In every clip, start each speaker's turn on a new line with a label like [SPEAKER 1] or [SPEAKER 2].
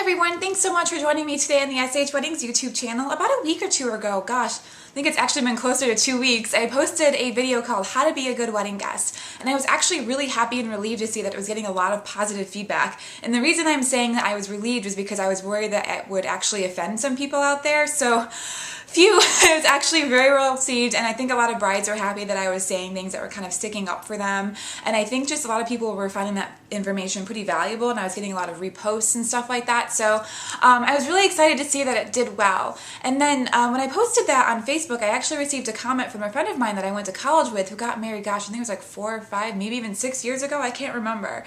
[SPEAKER 1] everyone, thanks so much for joining me today on the SH Weddings YouTube channel. About a week or two ago, gosh, I think it's actually been closer to 2 weeks, I posted a video called How to Be a Good Wedding Guest. And I was actually really happy and relieved to see that it was getting a lot of positive feedback. And the reason I'm saying that I was relieved was because I was worried that it would actually offend some people out there. So it was actually very well received, and I think a lot of brides were happy that I was saying things that were kind of sticking up for them. And I think just a lot of people were finding that information pretty valuable, and I was getting a lot of reposts and stuff like that. So I was really excited to see that it did well. And then when I posted that on Facebook, I actually received a comment from a friend of mine that I went to college with who got married, gosh, I think it was like 4 or 5, maybe even 6 years ago. I can't remember.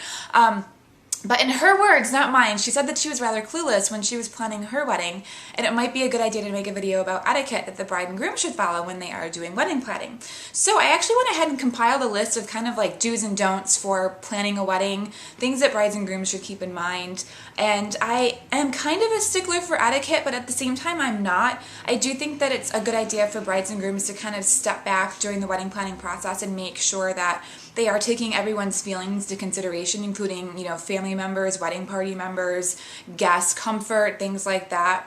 [SPEAKER 1] But in her words, not mine, she said that she was rather clueless when she was planning her wedding, and it might be a good idea to make a video about etiquette that the bride and groom should follow when they are doing wedding planning. So I actually went ahead and compiled a list of kind of like do's and don'ts for planning a wedding, things that brides and grooms should keep in mind. And I am kind of a stickler for etiquette, but at the same time I'm not. I do think that it's a good idea for brides and grooms to kind of step back during the wedding planning process and make sure that they are taking everyone's feelings into consideration, including, family members, wedding party members, guests, comfort, things like that.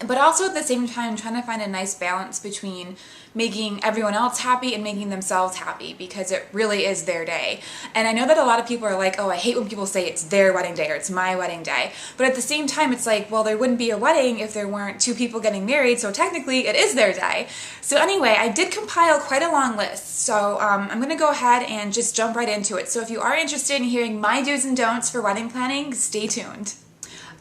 [SPEAKER 1] But also at the same time, trying to find a nice balance between making everyone else happy and making themselves happy, because it really is their day. And I know that a lot of people are like, oh, I hate when people say it's their wedding day or it's my wedding day. But at the same time, it's like, well, there wouldn't be a wedding if there weren't two people getting married, so technically it is their day. So anyway, I did compile quite a long list. So I'm going to go ahead and just jump right into it. So if you are interested in hearing my do's and don'ts for wedding planning, stay tuned.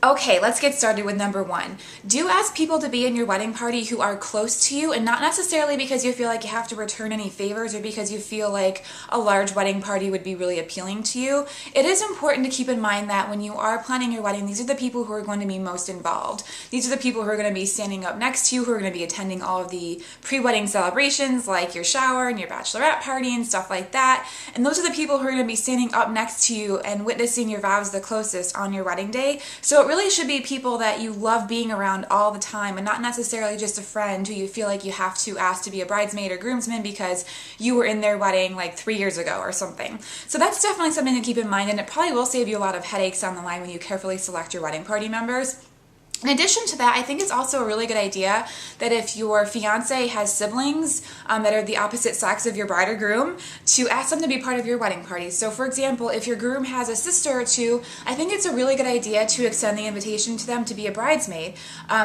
[SPEAKER 1] Okay, let's get started with number 1. Do ask people to be in your wedding party who are close to you, and not necessarily because you feel like you have to return any favors or because you feel like a large wedding party would be really appealing to you. It is important to keep in mind that when you are planning your wedding, these are the people who are going to be most involved. These are the people who are going to be standing up next to you, who are going to be attending all of the pre-wedding celebrations like your shower and your bachelorette party and stuff like that. And those are the people who are going to be standing up next to you and witnessing your vows the closest on your wedding day. So it really should be people that you love being around all the time, and not necessarily just a friend who you feel like you have to ask to be a bridesmaid or groomsman because you were in their wedding like 3 years ago or something. So that's definitely something to keep in mind, and it probably will save you a lot of headaches down the line when you carefully select your wedding party members. In addition to that, I think it's also a really good idea that if your fiance has siblings that are the opposite sex of your bride or groom, to ask them to be part of your wedding party. So for example, if your groom has a sister or two, I think it's a really good idea to extend the invitation to them to be a bridesmaid,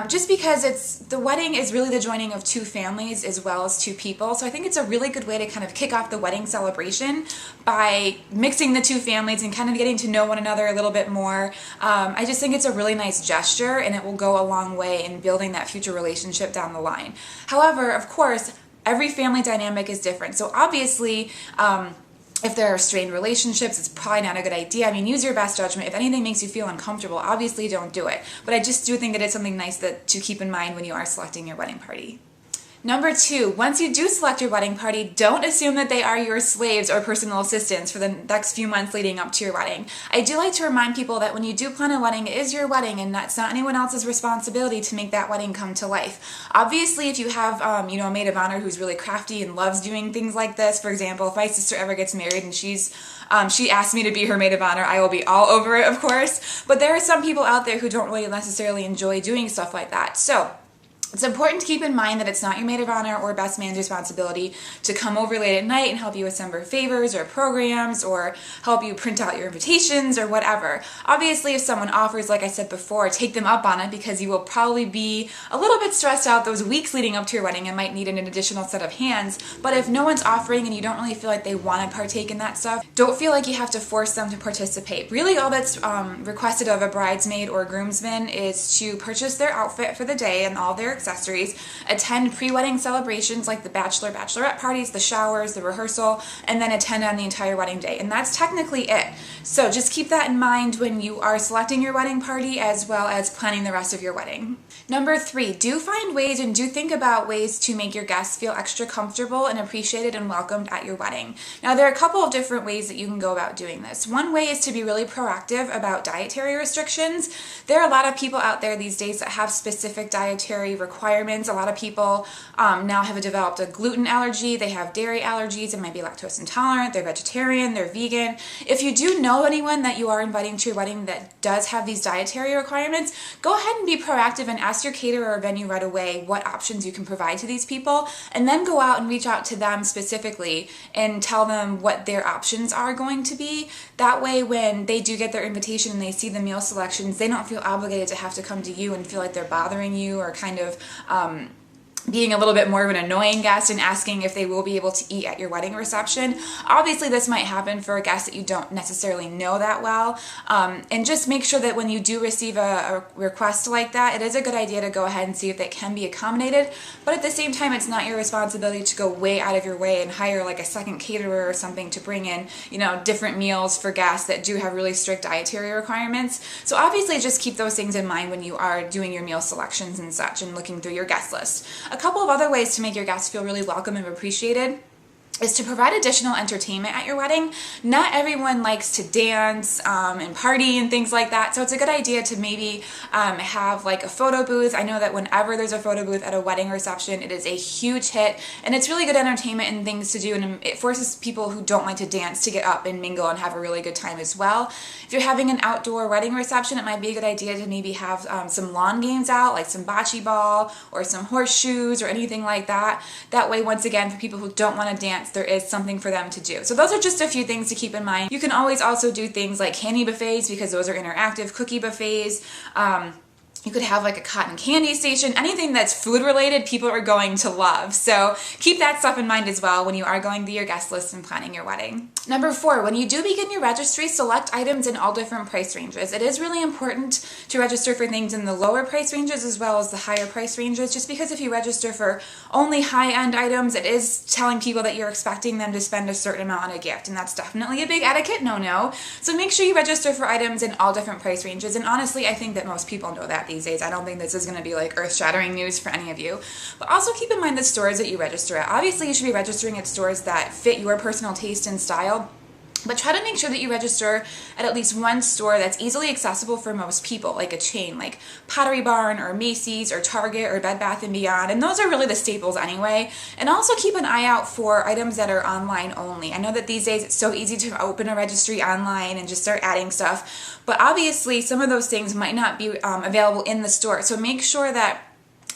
[SPEAKER 1] just because the wedding is really the joining of two families as well as two people. So I think it's a really good way to kind of kick off the wedding celebration by mixing the two families and kind of getting to know one another a little bit more. I just think it's a really nice gesture, and it will go a long way in building that future relationship down the line. However, of course, every family dynamic is different. So obviously, if there are strained relationships, it's probably not a good idea. I mean, use your best judgment. If anything makes you feel uncomfortable, obviously don't do it. But I just do think that it's something nice to keep in mind when you are selecting your wedding party. Number 2, once you do select your wedding party, don't assume that they are your slaves or personal assistants for the next few months leading up to your wedding. I do like to remind people that when you do plan a wedding, it is your wedding, and that's not anyone else's responsibility to make that wedding come to life. Obviously, if you have a maid of honor who's really crafty and loves doing things like this, for example, if my sister ever gets married and she asked me to be her maid of honor, I will be all over it, of course. But there are some people out there who don't really necessarily enjoy doing stuff like that. So it's important to keep in mind that it's not your maid of honor or best man's responsibility to come over late at night and help you assemble favors or programs or help you print out your invitations or whatever. Obviously, if someone offers, like I said before, take them up on it, because you will probably be a little bit stressed out those weeks leading up to your wedding and might need an additional set of hands. But if no one's offering and you don't really feel like they want to partake in that stuff, don't feel like you have to force them to participate. Really, all that's requested of a bridesmaid or groomsman is to purchase their outfit for the day and all their accessories, attend pre-wedding celebrations like the bachelorette parties, the showers, the rehearsal, and then attend on the entire wedding day. And that's technically it. So just keep that in mind when you are selecting your wedding party as well as planning the rest of your wedding. Number 3, do find ways and do think about ways to make your guests feel extra comfortable and appreciated and welcomed at your wedding. Now, there are a couple of different ways that you can go about doing this. One way is to be really proactive about dietary restrictions. There are a lot of people out there these days that have specific dietary requirements. A lot of people now have developed a gluten allergy, they have dairy allergies, they might be lactose intolerant, they're vegetarian, they're vegan. If you do know know anyone that you are inviting to your wedding that does have these dietary requirements, go ahead and be proactive and ask your caterer or venue right away what options you can provide to these people, and then go out and reach out to them specifically and tell them what their options are going to be. That way, when they do get their invitation and they see the meal selections, they don't feel obligated to have to come to you and feel like they're bothering you or kind of being a little bit more of an annoying guest and asking if they will be able to eat at your wedding reception. Obviously, this might happen for a guest that you don't necessarily know that well. And just make sure that when you do receive a request like that, it is a good idea to go ahead and see if that can be accommodated. But at the same time, it's not your responsibility to go way out of your way and hire like a second caterer or something to bring in, different meals for guests that do have really strict dietary requirements. So obviously, just keep those things in mind when you are doing your meal selections and such and looking through your guest list. A couple of other ways to make your guests feel really welcome and appreciated is to provide additional entertainment at your wedding. Not everyone likes to dance and party and things like that, so it's a good idea to maybe have like a photo booth. I know that whenever there's a photo booth at a wedding reception, it is a huge hit, and it's really good entertainment and things to do, and it forces people who don't like to dance to get up and mingle and have a really good time as well. If you're having an outdoor wedding reception, it might be a good idea to maybe have some lawn games out, like some bocce ball or some horseshoes or anything like that. That way, once again, for people who don't want to dance, there is something for them to do. So those are just a few things to keep in mind. You can always also do things like candy buffets, because those are interactive, cookie buffets. You could have like a cotton candy station. Anything that's food related, people are going to love. So keep that stuff in mind as well when you are going through your guest list and planning your wedding. Number 4, when you do begin your registry, select items in all different price ranges. It is really important to register for things in the lower price ranges as well as the higher price ranges, just because if you register for only high-end items, it is telling people that you're expecting them to spend a certain amount on a gift, and that's definitely a big etiquette no-no. So make sure you register for items in all different price ranges, and honestly, I think that most people know that these days. I don't think this is going to be like earth-shattering news for any of you. But also keep in mind the stores that you register at. Obviously, you should be registering at stores that fit your personal taste and style, but try to make sure that you register at least one store that's easily accessible for most people, like a chain like Pottery Barn or Macy's or Target or Bed Bath & Beyond, and those are really the staples anyway. And also keep an eye out for items that are online only. I know that these days it's so easy to open a registry online and just start adding stuff, but obviously some of those things might not be available in the store. So make sure that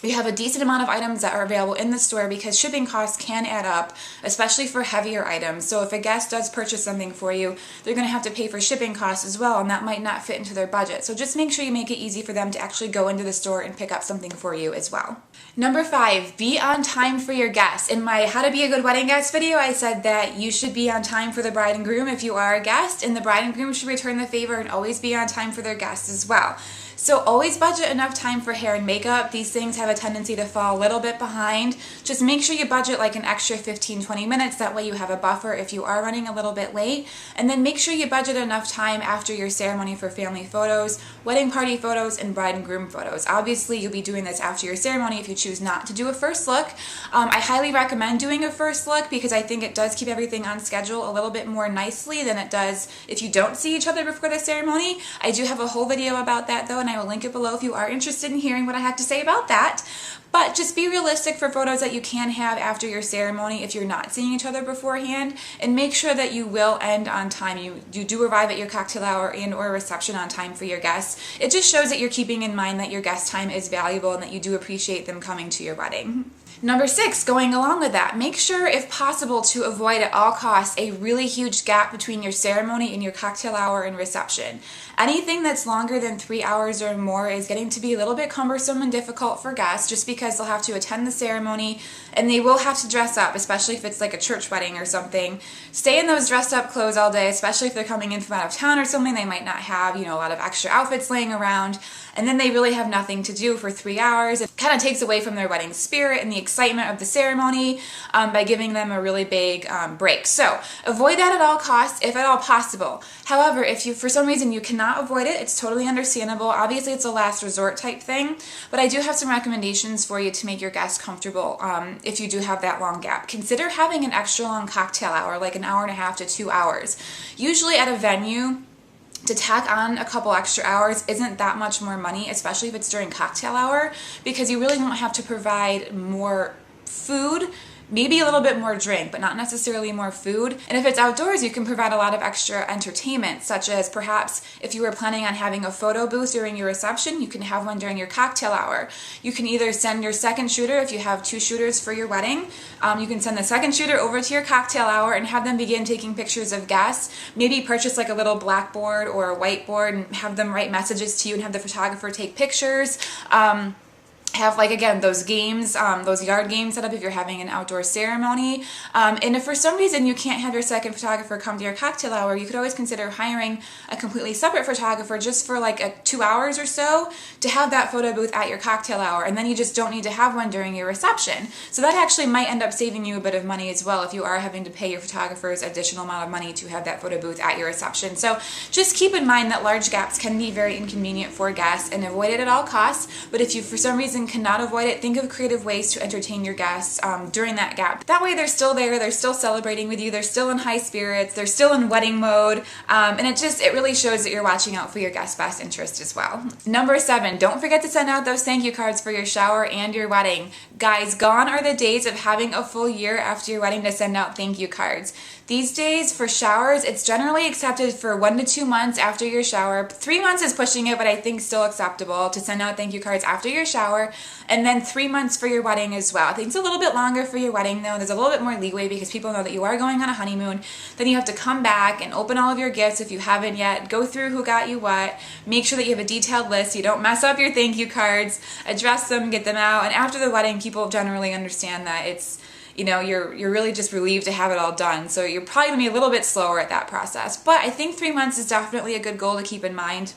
[SPEAKER 1] you have a decent amount of items that are available in the store, because shipping costs can add up, especially for heavier items. So if a guest does purchase something for you, they're going to have to pay for shipping costs as well, and that might not fit into their budget. So just make sure you make it easy for them to actually go into the store and pick up something for you as well. Number 5, be on time for your guests. In my How to Be a Good Wedding Guest video, I said that you should be on time for the bride and groom if you are a guest, and the bride and groom should return the favor and always be on time for their guests as well. So always budget enough time for hair and makeup. These things have a tendency to fall a little bit behind. Just make sure you budget like an extra 15-20 minutes. That way you have a buffer if you are running a little bit late. And then make sure you budget enough time after your ceremony for family photos, wedding party photos, and bride and groom photos. Obviously, you'll be doing this after your ceremony if you choose not to do a first look. I highly recommend doing a first look because I think it does keep everything on schedule a little bit more nicely than it does if you don't see each other before the ceremony. I do have a whole video about that though, and I will link it below if you are interested in hearing what I have to say about that. But just be realistic for photos that you can have after your ceremony if you're not seeing each other beforehand, and make sure that you will end on time. You do arrive at your cocktail hour and or reception on time for your guests. It just shows that you're keeping in mind that your guest time is valuable and that you do appreciate them coming to your wedding. Number 6, going along with that, make sure if possible to avoid at all costs a really huge gap between your ceremony and your cocktail hour and reception. Anything that's longer than 3 hours or more is getting to be a little bit cumbersome and difficult for guests, just because they'll have to attend the ceremony and they will have to dress up, especially if it's like a church wedding or something. Stay in those dressed up clothes all day, especially if they're coming in from out of town or something. They might not have, a lot of extra outfits laying around, and then they really have nothing to do for 3 hours. It kind of takes away from their wedding spirit and the excitement of the ceremony by giving them a really big break. So avoid that at all costs, if at all possible. However, if you, for some reason, you cannot avoid it, it's totally understandable. Obviously, it's a last resort type thing, but I do have some recommendations for you to make your guests comfortable if you do have that long gap. Consider having an extra long cocktail hour, like an hour and a half to 2 hours. Usually at a venue, to tack on a couple extra hours isn't that much more money, especially if it's during cocktail hour, because you really won't have to provide more food maybe a little bit more drink, but not necessarily more food. And if it's outdoors, you can provide a lot of extra entertainment, such as perhaps if you were planning on having a photo booth during your reception, you can have one during your cocktail hour. You can either send your second shooter, if you have 2 shooters for your wedding, you can send the second shooter over to your cocktail hour and have them begin taking pictures of guests. Maybe purchase like a little blackboard or a whiteboard and have them write messages to you and have the photographer take pictures. Have, like, again, those games, those yard games set up if you're having an outdoor ceremony. And if for some reason you can't have your second photographer come to your cocktail hour, you could always consider hiring a completely separate photographer just for like 2 hours or so to have that photo booth at your cocktail hour, and then you just don't need to have one during your reception. So that actually might end up saving you a bit of money as well if you are having to pay your photographers additional amount of money to have that photo booth at your reception. So just keep in mind that large gaps can be very inconvenient for guests, and avoid it at all costs. But if you for some reason cannot avoid it, think of creative ways to entertain your guests during that gap. That way they're still there, they're still celebrating with you, they're still in high spirits, they're still in wedding mode, and it really shows that you're watching out for your guests' best interest as well. Number 7, don't forget to send out those thank you cards for your shower and your wedding. Guys, gone are the days of having a full year after your wedding to send out thank you cards. These days, for showers, it's generally accepted for 1 to 2 months after your shower. 3 months is pushing it, but I think still acceptable to send out thank you cards after your shower, and then 3 months for your wedding as well. I think it's a little bit longer for your wedding though. There's a little bit more leeway because people know that you are going on a honeymoon. Then you have to come back and open all of your gifts if you haven't yet, go through who got you what, make sure that you have a detailed list so you don't mess up your thank you cards, address them, get them out, and after the wedding, people generally understand that it's, you know, you're really just relieved to have it all done. So you're probably going to be a little bit slower at that process. But I think 3 months is definitely a good goal to keep in mind,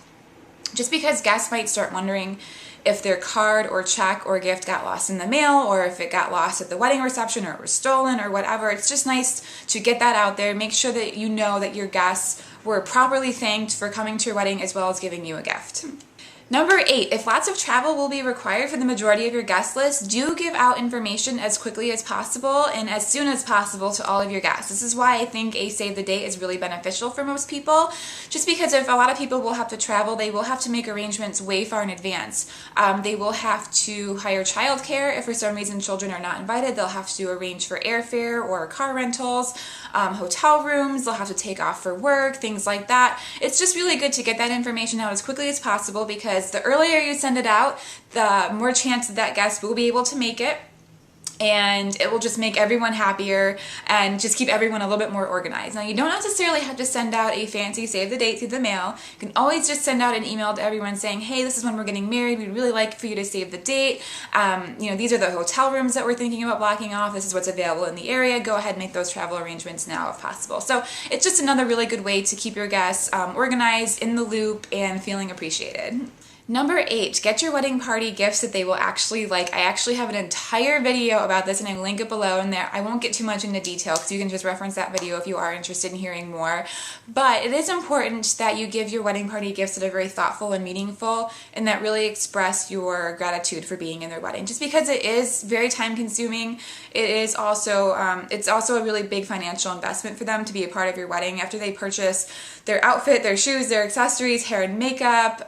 [SPEAKER 1] just because guests might start wondering if their card or check or gift got lost in the mail, or if it got lost at the wedding reception, or it was stolen, or whatever. It's just nice to get that out there. Make sure that you know that your guests were properly thanked for coming to your wedding as well as giving you a gift. Number 8, if lots of travel will be required for the majority of your guest list, do give out information as quickly as possible and as soon as possible to all of your guests. This is why I think a save the date is really beneficial for most people, just because if a lot of people will have to travel, they will have to make arrangements way far in advance. They will have to hire childcare. If for some reason children are not invited, they'll have to arrange for airfare or car rentals, hotel rooms, they'll have to take off for work, things like that. It's just really good to get that information out as quickly as possible, because the earlier you send it out, the more chance that guest will be able to make it, and it will just make everyone happier and just keep everyone a little bit more organized. Now, you don't necessarily have to send out a fancy save the date through the mail. You can always just send out an email to everyone saying, hey, this is when we're getting married. We'd really like for you to save the date. These are the hotel rooms that we're thinking about blocking off. This is what's available in the area. Go ahead and make those travel arrangements now if possible. So it's just another really good way to keep your guests organized, in the loop, and feeling appreciated. Number 8, get your wedding party gifts that they will actually like. I actually have an entire video about this, and I will link it below, and there I won't get too much into detail because you can just reference that video if you are interested in hearing more. But it is important that you give your wedding party gifts that are very thoughtful and meaningful, and that really express your gratitude for being in their wedding. Just because it is very time consuming, it is also it's also a really big financial investment for them to be a part of your wedding. After they purchase their outfit, their shoes, their accessories, hair and makeup,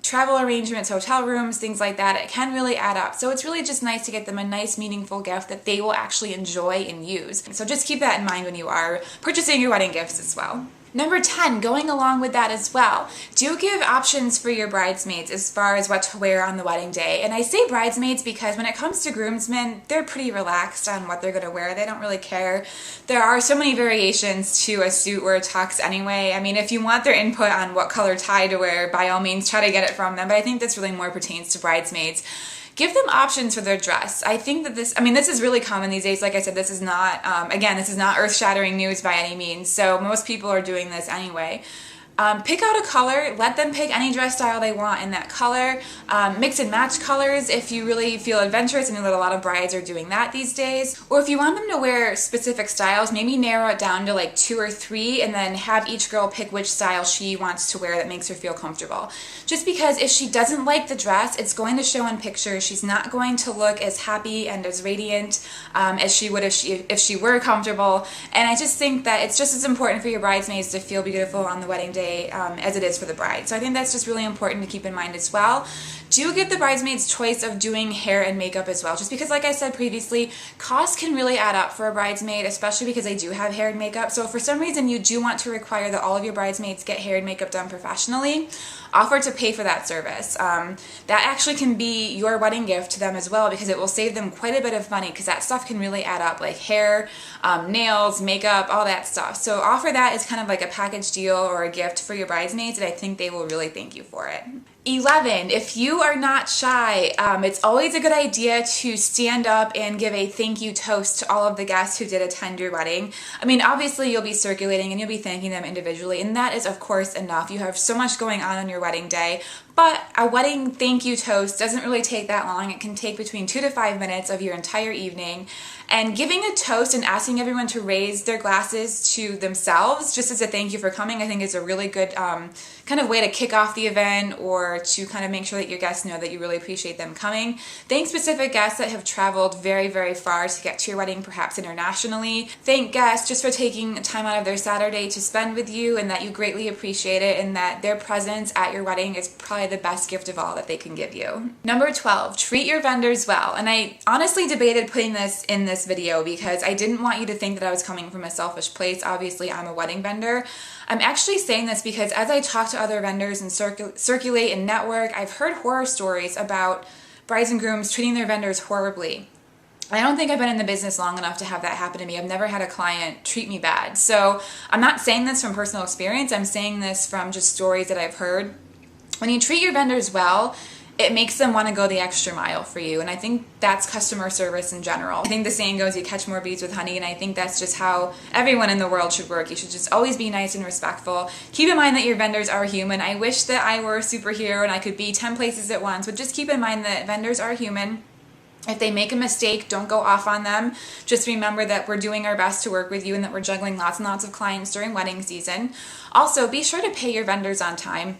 [SPEAKER 1] travel arrangements, hotel rooms, things like that, it can really add up. So it's really just nice to get them a nice, meaningful gift that they will actually enjoy and use. So just keep that in mind when you are purchasing your wedding gifts as well. Number 10, going along with that as well, do give options for your bridesmaids as far as what to wear on the wedding day. And I say bridesmaids because when it comes to groomsmen, they're pretty relaxed on what they're going to wear. They don't really care. There are so many variations to a suit or a tux anyway. I mean, if you want their input on what color tie to wear, by all means, try to get it from them. But I think this really more pertains to bridesmaids. Give them options for their dress. I think that this is really common these days. Like I said, this is not, this is not earth-shattering news by any means, so most people are doing this anyway. Pick out a color, let them pick any dress style they want in that color. Mix and match colors if you really feel adventurous. I know that a lot of brides are doing that these days. Or if you want them to wear specific styles, maybe narrow it down to like 2 or 3 and then have each girl pick which style she wants to wear that makes her feel comfortable. Just because if she doesn't like the dress, it's going to show in pictures. She's not going to look as happy and as radiant as she would if she were comfortable. And I just think that it's just as important for your bridesmaids to feel beautiful on the wedding day as it is for the bride. So I think that's just really important to keep in mind as well. do give the bridesmaids choice of doing hair and makeup as well, just because like I said previously, costs can really add up for a bridesmaid, especially because they do have hair and makeup. So if for some reason you do want to require that all of your bridesmaids get hair and makeup done professionally, offer to pay for that service. That actually can be your wedding gift to them as well, because it will save them quite a bit of money, because that stuff can really add up, like hair, nails, makeup, all that stuff. So offer that as kind of like a package deal or a gift for your bridesmaids, and I think they will really thank you for it. 11, if you are not shy, it's always a good idea to stand up and give a thank you toast to all of the guests who did attend your wedding. I mean, obviously you'll be circulating and you'll be thanking them individually, and that is of course enough. You have so much going on your wedding day, but a wedding thank you toast doesn't really take that long. It can take between 2 to 5 minutes of your entire evening. And giving a toast and asking everyone to raise their glasses to themselves just as a thank you for coming, I think is a really good kind of way to kick off the event, or to kind of make sure that your guests know that you really appreciate them coming. Thank specific guests that have traveled very, very far to get to your wedding, perhaps internationally. Thank guests just for taking time out of their Saturday to spend with you, and that you greatly appreciate it, and that their presence at your wedding is probably the best gift of all that they can give you. Number 12, treat your vendors well. And I honestly debated putting this in this video because I didn't want you to think that I was coming from a selfish place. Obviously, I'm a wedding vendor. I'm actually saying this because as I talk to other vendors and circulate and network, I've heard horror stories about brides and grooms treating their vendors horribly. I don't think I've been in the business long enough to have that happen to me. I've never had a client treat me bad. So I'm not saying this from personal experience. I'm saying this from just stories that I've heard. When you treat your vendors well, it makes them want to go the extra mile for you. And I think that's customer service in general. I think the saying goes, you catch more bees with honey, and I think that's just how everyone in the world should work. You should just always be nice and respectful. Keep in mind that your vendors are human. I wish that I were a superhero and I could be 10 places at once, but just keep in mind that vendors are human. If they make a mistake, don't go off on them. Just remember that we're doing our best to work with you and that we're juggling lots and lots of clients during wedding season. Also, be sure to pay your vendors on time.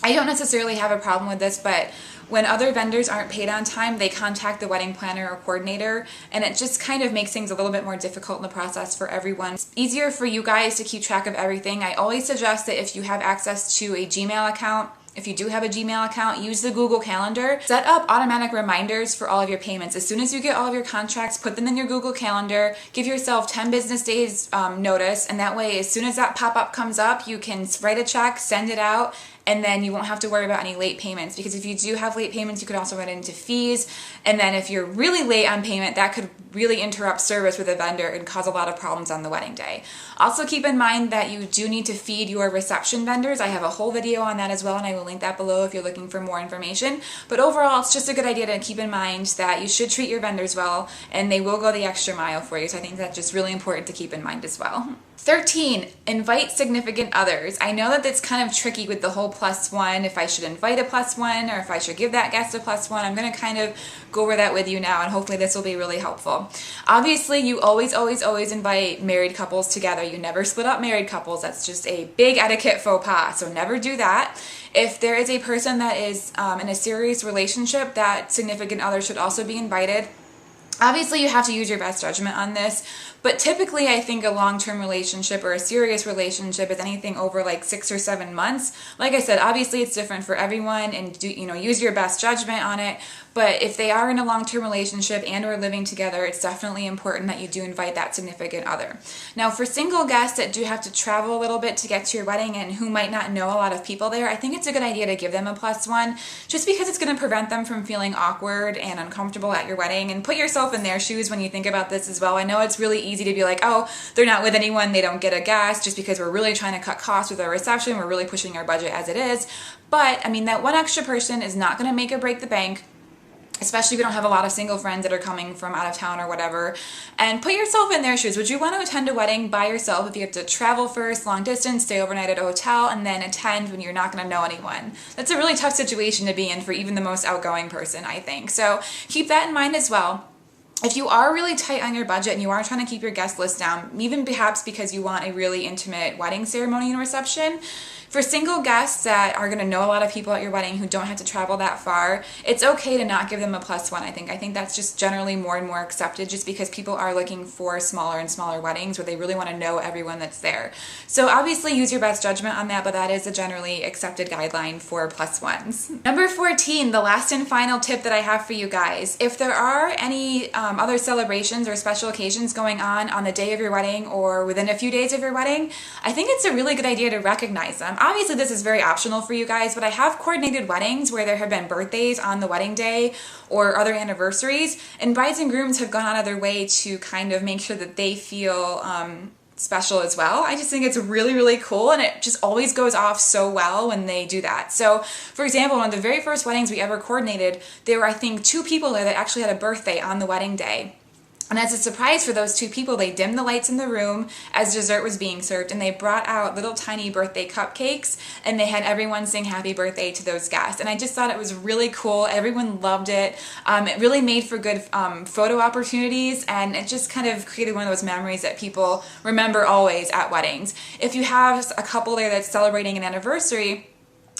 [SPEAKER 1] I don't necessarily have a problem with this, but when other vendors aren't paid on time, they contact the wedding planner or coordinator, and it just kind of makes things a little bit more difficult in the process for everyone. It's easier for you guys to keep track of everything. I always suggest that if you have access to a Gmail account, if you do have a Gmail account, use the Google Calendar. Set up automatic reminders for all of your payments. As soon as you get all of your contracts, put them in your Google Calendar. Give yourself 10 business days notice, and that way, as soon as that pop-up comes up, you can write a check, send it out, and then you won't have to worry about any late payments, because if you do have late payments, you could also run into fees. And then if you're really late on payment, that could really interrupt service with a vendor and cause a lot of problems on the wedding day. Also keep in mind that you do need to feed your reception vendors. I have a whole video on that as well, and I will link that below if you're looking for more information. But overall, it's just a good idea to keep in mind that you should treat your vendors well, and they will go the extra mile for you. So I think that's just really important to keep in mind as well. 13, invite significant others. I know that it's kind of tricky with the whole +1, if I should invite a +1 or if I should give that guest a +1. I'm going to kind of go over that with you now, and hopefully this will be really helpful. Obviously, you always invite married couples together. You never split up married couples. That's just a big etiquette faux pas, so never do that. If there is a person that is in a serious relationship, that significant other should also be invited. Obviously, you have to use your best judgment on this, but typically I think a long-term relationship or a serious relationship is anything over like 6 or 7 months. Like I said, obviously it's different for everyone, and use your best judgment on it. But if they are in a long-term relationship and or living together, it's definitely important that you do invite that significant other. Now, for single guests that do have to travel a little bit to get to your wedding and who might not know a lot of people there, I think it's a good idea to give them a +1, just because it's going to prevent them from feeling awkward and uncomfortable at your wedding. And put yourself in their shoes when you think about this as well. I know it's really easy to be like, oh, they're not with anyone, they don't get a guest, just because we're really trying to cut costs with our reception, we're really pushing our budget as it is. But, I mean, that one extra person is not going to make or break the bank, especially if you don't have a lot of single friends that are coming from out of town or whatever. And put yourself in their shoes. Would you want to attend a wedding by yourself if you have to travel first, long distance, stay overnight at a hotel, and then attend when you're not going to know anyone? That's a really tough situation to be in for even the most outgoing person, I think. So keep that in mind as well. If you are really tight on your budget and you are trying to keep your guest list down, even perhaps because you want a really intimate wedding ceremony and reception, For single guests that are going to know a lot of people at your wedding who don't have to travel that far, it's okay to not give them a +1, I think. I think that's just generally more and more accepted just because people are looking for smaller and smaller weddings where they really want to know everyone that's there. So obviously use your best judgment on that, but that is a generally accepted guideline for +1s. Number 14, the last and final tip that I have for you guys. If there are any other celebrations or special occasions going on the day of your wedding or within a few days of your wedding, I think it's a really good idea to recognize them. Obviously this is very optional for you guys, but I have coordinated weddings where there have been birthdays on the wedding day or other anniversaries, and brides and grooms have gone out of their way to kind of make sure that they feel special as well. I just think it's really, really cool, and it just always goes off so well when they do that. So for example, one of the very first weddings we ever coordinated, there were I think 2 people there that actually had a birthday on the wedding day. And as a surprise for those 2 people, they dimmed the lights in the room as dessert was being served, and they brought out little tiny birthday cupcakes, and they had everyone sing happy birthday to those guests. And I just thought it was really cool. Everyone loved it. It really made for good photo opportunities, and it just kind of created one of those memories that people remember always at weddings. If you have a couple there that's celebrating an anniversary,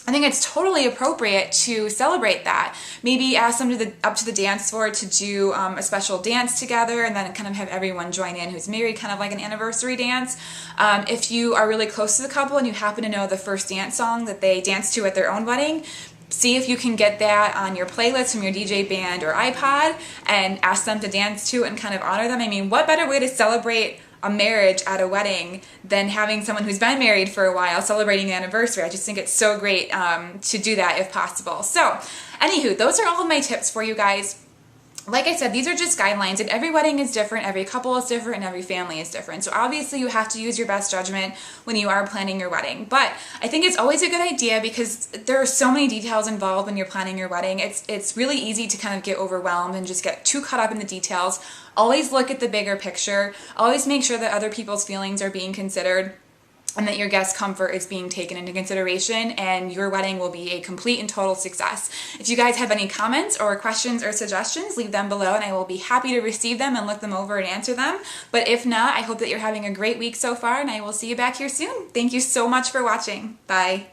[SPEAKER 1] I think it's totally appropriate to celebrate that. Maybe ask them up to the dance floor to do a special dance together, and then kind of have everyone join in who's married, kind of like an anniversary dance. If you are really close to the couple and you happen to know the first dance song that they danced to at their own wedding, see if you can get that on your playlist from your DJ band or iPod and ask them to dance to it and kind of honor them. I mean, what better way to celebrate a marriage at a wedding than having someone who's been married for a while celebrating the anniversary. I just think it's so great to do that if possible. So anywho, those are all of my tips for you guys. Like I said, these are just guidelines, and every wedding is different, every couple is different, and every family is different. So obviously you have to use your best judgment when you are planning your wedding. But I think it's always a good idea because there are so many details involved when you're planning your wedding. It's really easy to kind of get overwhelmed and just get too caught up in the details. Always look at the bigger picture. Always make sure that other people's feelings are being considered, and that your guest comfort is being taken into consideration, and your wedding will be a complete and total success. If you guys have any comments or questions or suggestions, leave them below and I will be happy to receive them and look them over and answer them. But if not, I hope that you're having a great week so far, and I will see you back here soon. Thank you so much for watching. Bye.